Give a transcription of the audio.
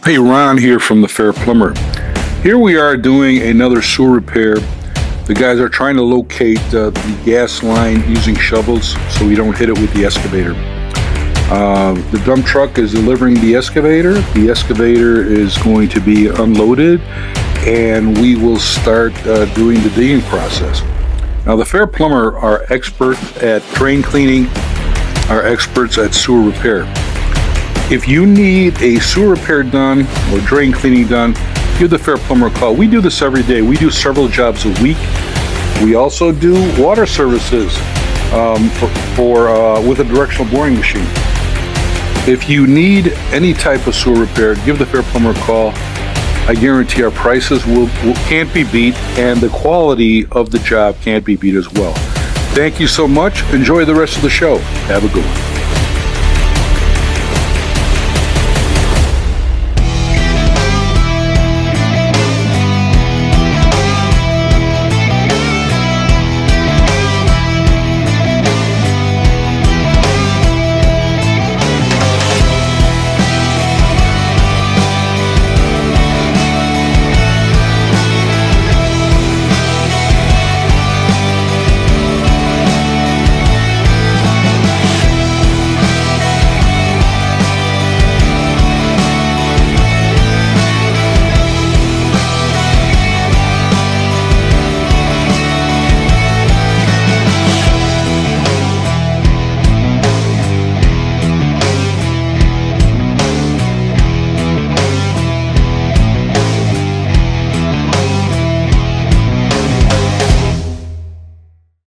Hey, Ron here from the Fair Plumber. Here we are doing another sewer repair. The guys are trying to locate the gas line using shovels so we don't hit it with the excavator. The dump truck is delivering the excavator. The excavator is going to be unloaded and we will start doing the digging process. Now, the Fair Plumber are experts at drain cleaning, are experts at sewer repair. If you need a sewer repair done or drain cleaning done, give the Fair Plumber a call. We do this every day. We do several jobs a week. We also do water services with a directional boring machine. If you need any type of sewer repair, give the Fair Plumber a call. I guarantee our prices can't be beat, and the quality of the job can't be beat as well. Thank you so much. Enjoy the rest of the show. Have a good one.